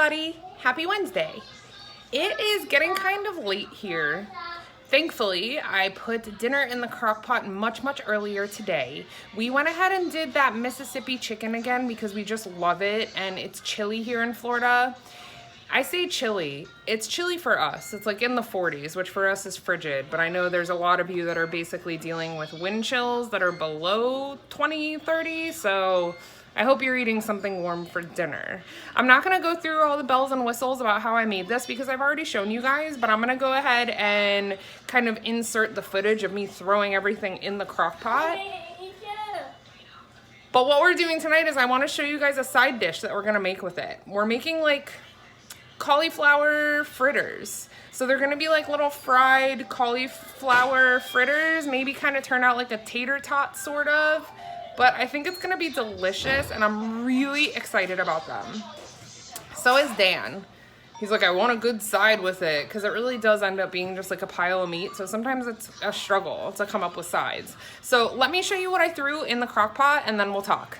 everybody. Happy Wednesday. It is getting kind of late here. Thankfully, I put dinner in the crock pot much earlier today. We went ahead and did that Mississippi chicken again because we just love it and it's chilly here in Florida. I say chilly. It's chilly for us. It's like in the 40s, which for us is frigid, but I know there's a lot of you that are basically dealing with wind chills that are below 20, 30, so I hope you're eating something warm for dinner. I'm not gonna go through all the bells and whistles about how I made this because I've already shown you guys, but I'm gonna go ahead and kind of insert the footage of me throwing everything in the crock pot. But what we're doing tonight is I wanna show you guys a side dish that we're gonna make with it. We're making like cauliflower fritters. So they're gonna be like little fried cauliflower fritters, maybe kind of turn out like a tater tot sort of. But I think it's gonna be delicious and I'm really excited about them. So is Dan. He's like, I want a good side with it because it really does end up being just like a pile of meat. So sometimes it's a struggle to come up with sides. So let me show you what I threw in the crock pot and then we'll talk.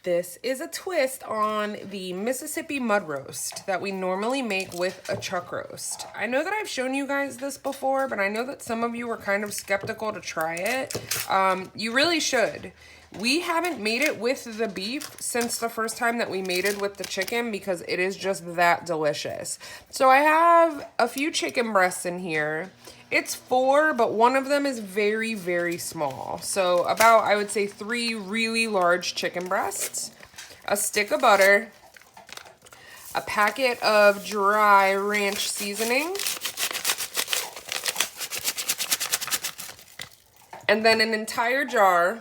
This is a twist on the Mississippi mud roast that we normally make with a chuck roast. I know that I've shown you guys this before, but I know that some of you were kind of skeptical to try it. You really should. We haven't made it with the beef since the first time that we made it with the chicken because it is just that delicious. So I have a few chicken breasts in here. It's 4, but one of them is very small. So about, I would say 3 really large chicken breasts, a stick of butter, a packet of dry ranch seasoning, and then an entire jar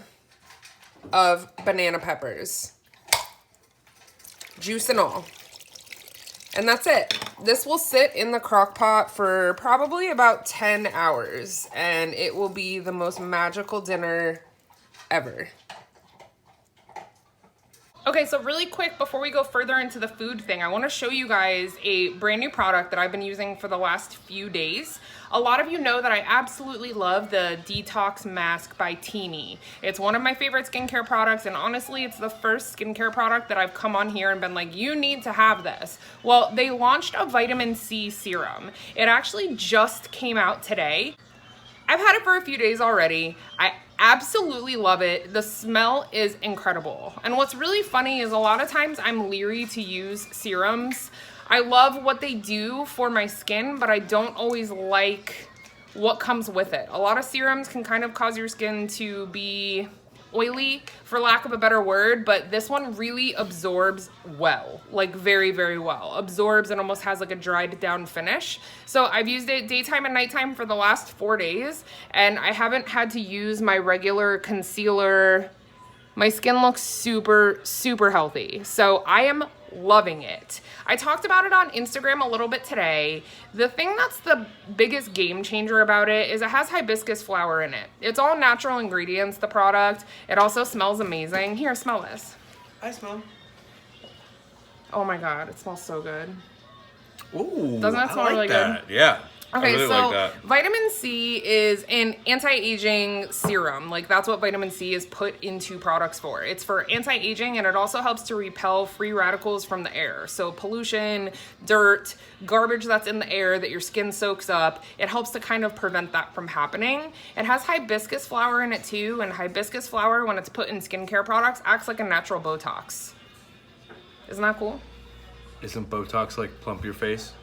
of banana peppers, juice and all. And that's it. This will sit in the crock pot for probably about 10 hours and it will be the most magical dinner ever. Okay, so really quick before we go further into the food thing, I want to show you guys a brand new product that I've been using for the last few days. A lot of you know that I absolutely love the Detox Mask by Teami. It's one of my favorite skincare products, and honestly, it's the first skincare product that I've come on here and been like, you need to have this. Well, they launched a vitamin C serum. It actually just came out today. I've had it for a few days already. I absolutely love it. The smell is incredible. And what's really funny is a lot of times I'm leery to use serums. I love what they do for my skin, but I don't always like what comes with it. A lot of serums can kind of cause your skin to be oily, for lack of a better word, but this one really absorbs well, like very well. Absorbs and almost has like a dried down finish. So I've used it daytime and nighttime for the last 4 days, and I haven't had to use my regular concealer. My skin looks super healthy. So I am loving it. I talked about it on Instagram a little bit today. The thing that's the biggest game changer about it is it has hibiscus flower in it. It's all natural ingredients, the product. It also smells amazing. Here, smell this. I smell. Oh my God, it smells so good. Ooh, doesn't that smell really good? Yeah. Okay, really so like vitamin C is an anti-aging serum. Like that's what vitamin C is put into products for. It's for anti-aging, and it also helps to repel free radicals from the air. So pollution, dirt, garbage that's in the air that your skin soaks up, it helps to kind of prevent that from happening. It has hibiscus flower in it too, and hibiscus flower, when it's put in skincare products, acts like a natural Botox. Isn't that cool? Isn't Botox like plump your face?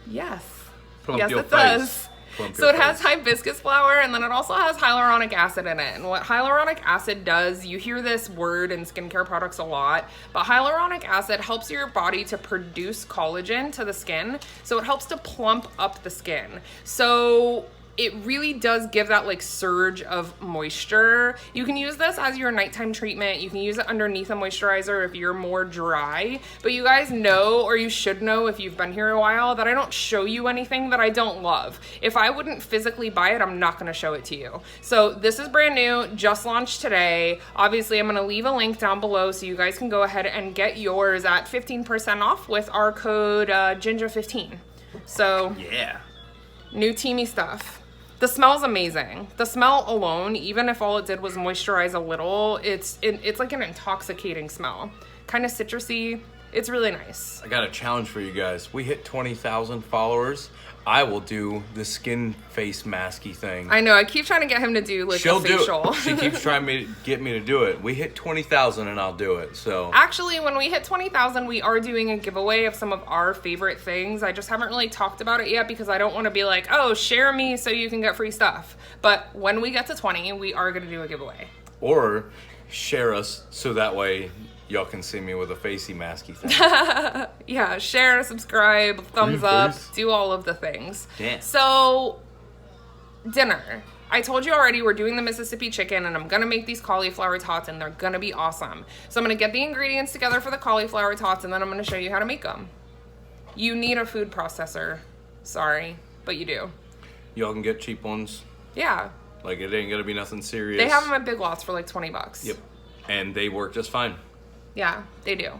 Yes. Plump yes, your it face. does. Plump So your it has face. hibiscus flower, and then it also has hyaluronic acid in it. And what hyaluronic acid does, you hear this word in skincare products a lot, but hyaluronic acid helps your body to produce collagen to the skin. So it helps to plump up the skin. So it really does give that like surge of moisture. You can use this as your nighttime treatment. You can use it underneath a moisturizer if you're more dry. But you guys know, or you should know if you've been here a while, that I don't show you anything that I don't love. If I wouldn't physically buy it, I'm not gonna show it to you. So this is brand new, just launched today. Obviously, I'm gonna leave a link down below so you guys can go ahead and get yours at 15% off with our code Ginja15. So Yeah. new Teami stuff. The smell's amazing. The smell alone, even if all it did was moisturize a little, it's like an intoxicating smell. Kind of citrusy. It's really nice. I got a challenge for you guys. We hit 20,000 followers. I will do the skin face masky thing. I know. I keep trying to get him to do like a facial. Do it. She keeps trying to get me to do it. We hit 20,000 and I'll do it. So actually, when we hit 20,000, we are doing a giveaway of some of our favorite things. I just haven't really talked about it yet because I don't want to be like, oh, share me so you can get free stuff. But when we get to 20, we are going to do a giveaway. Or share us so that way y'all can see me with a facey masky thing. Yeah, share, subscribe, thumbs up, do all of the things. Yeah. So, dinner. I told you already we're doing the Mississippi chicken and I'm gonna make these cauliflower tots and they're gonna be awesome. So I'm gonna get the ingredients together for the cauliflower tots and then I'm gonna show you how to make them. You need a food processor. Sorry, but you do. Y'all can get cheap ones. Yeah. Like it ain't gonna be nothing serious. They have them at Big Lots for like 20 bucks. Yep. And they work just fine. Yeah, they do.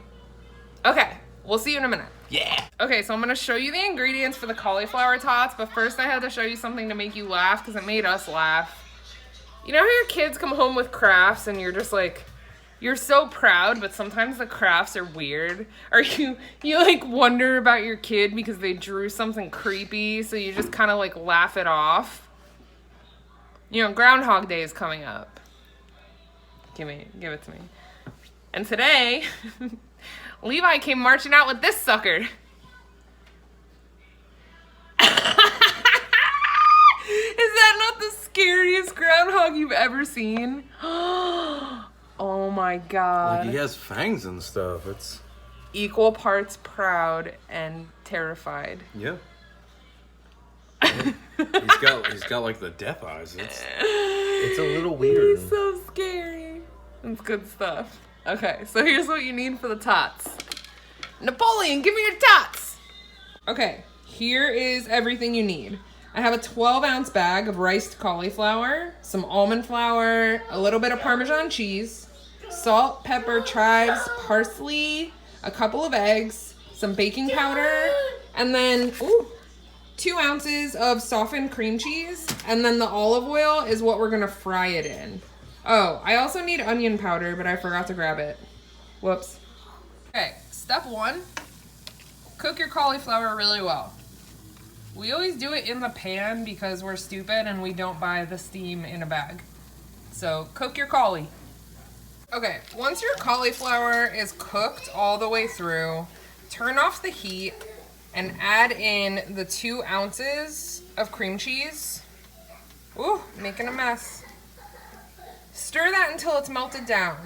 Okay, we'll see you in a minute. Yeah. Okay, so I'm gonna show you the ingredients for the cauliflower tots, but first I had to show you something to make you laugh because it made us laugh. You know how your kids come home with crafts and you're just like, you're so proud, but sometimes the crafts are weird? Or you like wonder about your kid because they drew something creepy, so you just kind of like laugh it off? You know, Groundhog Day is coming up. Give it to me. And today, Levi came marching out with this sucker. Is that not the scariest groundhog you've ever seen? Oh my God. Like he has fangs and stuff. It's equal parts proud and terrified. Yeah. He's got like the death eyes. It's a little weird. He's so scary. It's good stuff. Okay, so here's what you need for the tots. Napoleon, give me your tots. Okay, here is everything you need. I have a 12-ounce bag of riced cauliflower, some almond flour, a little bit of Parmesan cheese, salt, pepper, chives, parsley, a couple of eggs, some baking powder, and then 2 ounces of softened cream cheese, and then the olive oil is what we're gonna fry it in. Oh, I also need onion powder, but I forgot to grab it. Whoops. Okay, step 1, cook your cauliflower really well. We always do it in the pan because we're stupid and we don't buy the steam in a bag. So cook your cauli. Okay, once your cauliflower is cooked all the way through, turn off the heat and add in the 2 ounces of cream cheese. Ooh, making a mess. Stir that until it's melted down.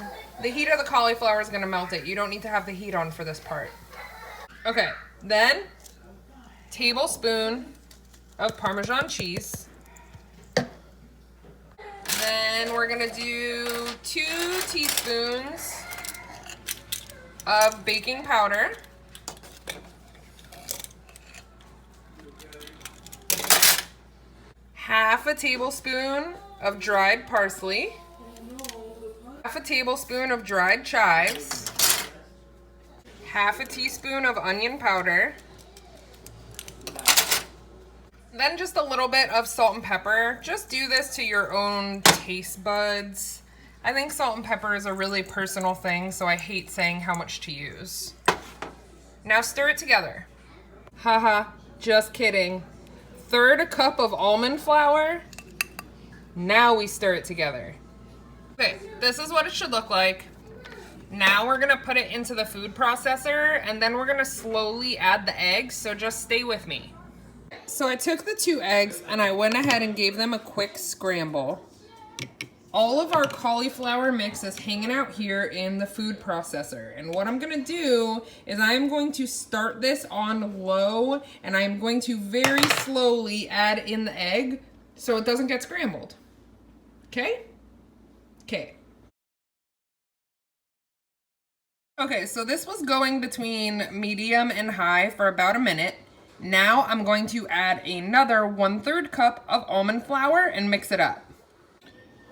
The heat of the cauliflower is gonna melt it. You don't need to have the heat on for this part. Okay, then tablespoon of Parmesan cheese. Then we're gonna do 2 teaspoons of baking powder. Half a tablespoon of dried parsley. Half a tablespoon of dried chives. Half a teaspoon of onion powder. Then just a little bit of salt and pepper. Just do this to your own taste buds. I think salt and pepper is a really personal thing, so I hate saying how much to use. Now stir it together. Haha, just kidding. 1/3 cup of almond flour. Now we stir it together. Okay, this is what it should look like. Now we're gonna put it into the food processor and then we're gonna slowly add the eggs, so just stay with me. So I took the 2 eggs and I went ahead and gave them a quick scramble. All of our cauliflower mix is hanging out here in the food processor. And what I'm gonna do is I'm going to start this on low and I'm going to very slowly add in the egg so it doesn't get scrambled. Okay? Okay. Okay, so this was going between medium and high for about a minute. Now I'm going to add another 1/3 cup of almond flour and mix it up.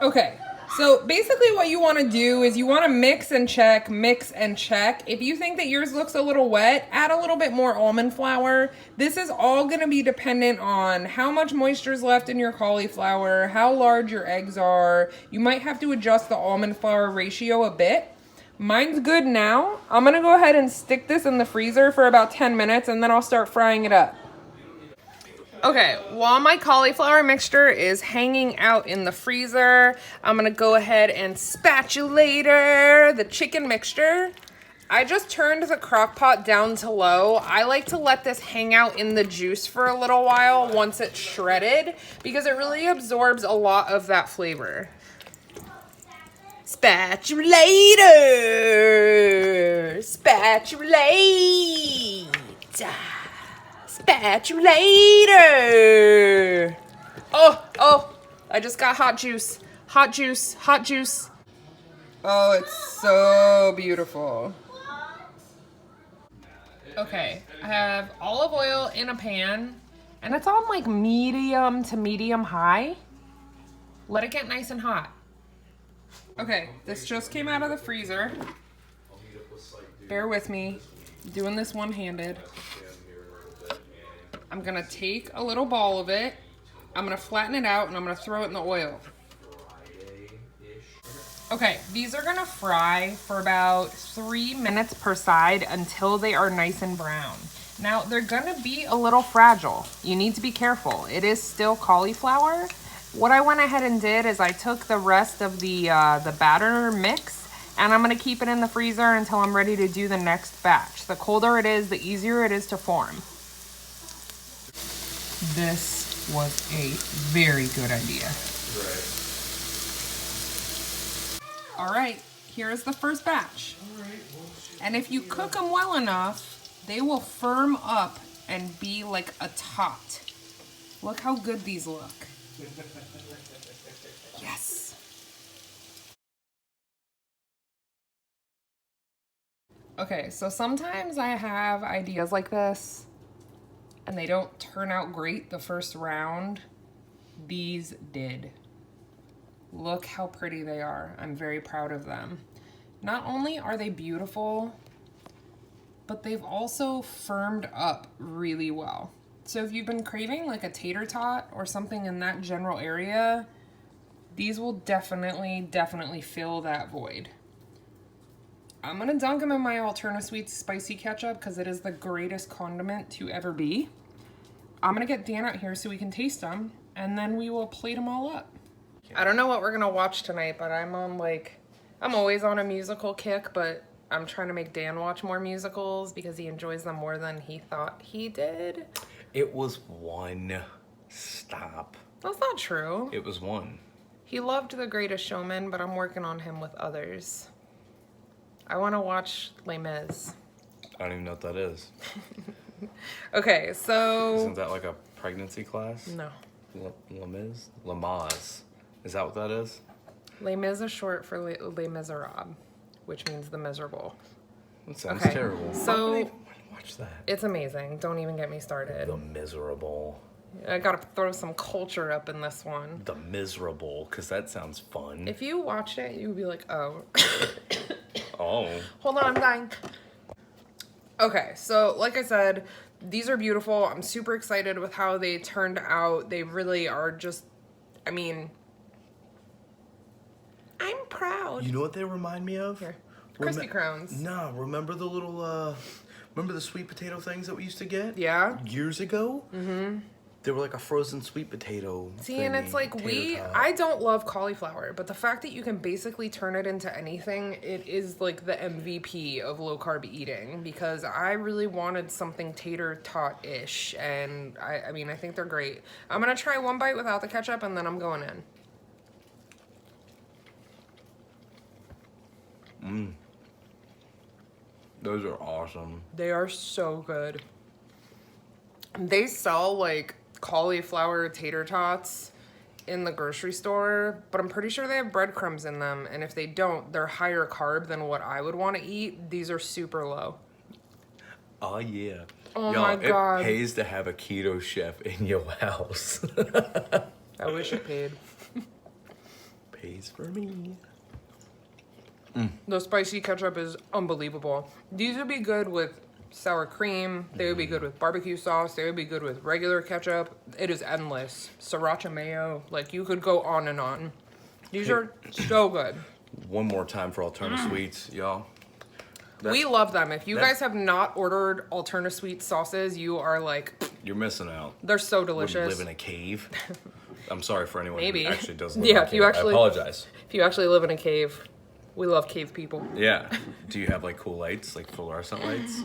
Okay, so basically what you want to do is you want to mix and check, mix and check. If you think that yours looks a little wet, add a little bit more almond flour. This is all going to be dependent on how much moisture is left in your cauliflower, how large your eggs are. You might have to adjust the almond flour ratio a bit. Mine's good now. I'm gonna go ahead and stick this in the freezer for about 10 minutes and then I'll start frying it up. Okay, while my cauliflower mixture is hanging out in the freezer, I'm gonna go ahead and spatulator the chicken mixture. I just turned the crock pot down to low. I like to let this hang out in the juice for a little while once it's shredded because it really absorbs a lot of that flavor. Spatulator! Spatulate! Spatulator! Oh, I just got hot juice. Hot juice, hot juice. Oh, it's so beautiful. Okay, I have olive oil in a pan, and it's on like medium to medium high. Let it get nice and hot. Okay, this just came out of the freezer. Bear with me, I'm doing this one-handed. I'm gonna take a little ball of it, I'm gonna flatten it out, and I'm gonna throw it in the oil. Okay, these are gonna fry for about 3 minutes per side until they are nice and brown. Now, they're gonna be a little fragile. You need to be careful. It is still cauliflower. What I went ahead and did is I took the rest of the batter mix and I'm gonna keep it in the freezer until I'm ready to do the next batch. The colder it is, the easier it is to form. This was a very good idea. Right. All right, here's the first batch. And if you cook them well enough, they will firm up and be like a tot. Look how good these look. Yes. Okay, so sometimes I have ideas like this and they don't turn out great the first round. These did. Look how pretty they are. I'm very proud of them. Not only are they beautiful, but they've also firmed up really well. So if you've been craving like a tater tot or something in that general area, these will definitely fill that void. I'm gonna dunk them in my Alterna sweet spicy ketchup because it is the greatest condiment to ever be. I'm gonna get Dan out here so we can taste them and then we will plate them all up. I don't know what we're gonna watch tonight, but I'm always on a musical kick, but I'm trying to make Dan watch more musicals because he enjoys them more than he thought he did. It was one. Stop. That's not true. It was one. He loved The Greatest Showman, but I'm working on him with others. I want to watch Les Mis. I don't even know what that is. Okay, so... Isn't that like a pregnancy class? No. Les Mis? Is that what that is? Les Mis is short for Les Miserables, which means the miserable. That sounds Okay, terrible. so- Why would I watch that? It's amazing. Don't even get me started. The miserable. I gotta throw some culture up in this one. The miserable, because that sounds fun. If you watched it, you'd be like, oh. Oh. Hold on, I'm dying. Okay, so like I said, these are beautiful. I'm super excited with how they turned out. They really are just, I mean, I'm proud. You know what they remind me of? Here. Krispy Krones. No, remember the little, remember the sweet potato things that we used to get? Yeah. Years ago? Mm-hmm. They were like a frozen sweet potato. See, and it's like I don't love cauliflower, but the fact that you can basically turn it into anything, it is like the MVP of low carb eating because I really wanted something tater tot-ish, and I mean, I think they're great. I'm gonna try one bite without the ketchup and then I'm going in. Those are awesome. They are so good. They sell like cauliflower tater tots in the grocery store, but I'm pretty sure they have breadcrumbs in them, and if they don't, they're higher carb than what I would want to eat. These are super low. Oh yeah. Oh my God. It pays to have a keto chef in your house. I wish it paid. Pays for me. The spicy ketchup is unbelievable. These would be good with sour cream. They would be good with barbecue sauce. They would be good with regular ketchup. It is endless. Sriracha mayo. Like, you could go on and on. These are so good. one more time for Alterna Sweets, y'all. We love them. If you guys have not ordered Alterna Sweet sauces, you are like... You're missing out. They're so delicious. Would you live in a cave? I'm sorry for anyone Maybe. who actually does live in a cave. If you actually, I apologize. If you actually live in a cave, we love cave people. Yeah. Do you have like cool lights, like fluorescent lights?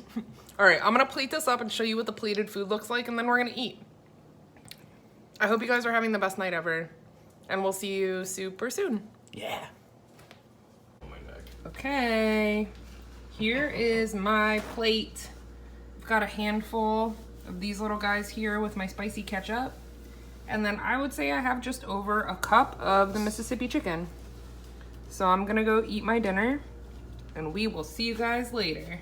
All right, I'm gonna plate this up and show you what the plated food looks like, and then we're gonna eat. I hope you guys are having the best night ever, and we'll see you super soon. Yeah. Oh my neck. Okay, here is my plate. I've got a handful of these little guys here with my spicy ketchup. And then I would say I have just over a cup of the Mississippi chicken. So I'm gonna go eat my dinner, and we will see you guys later.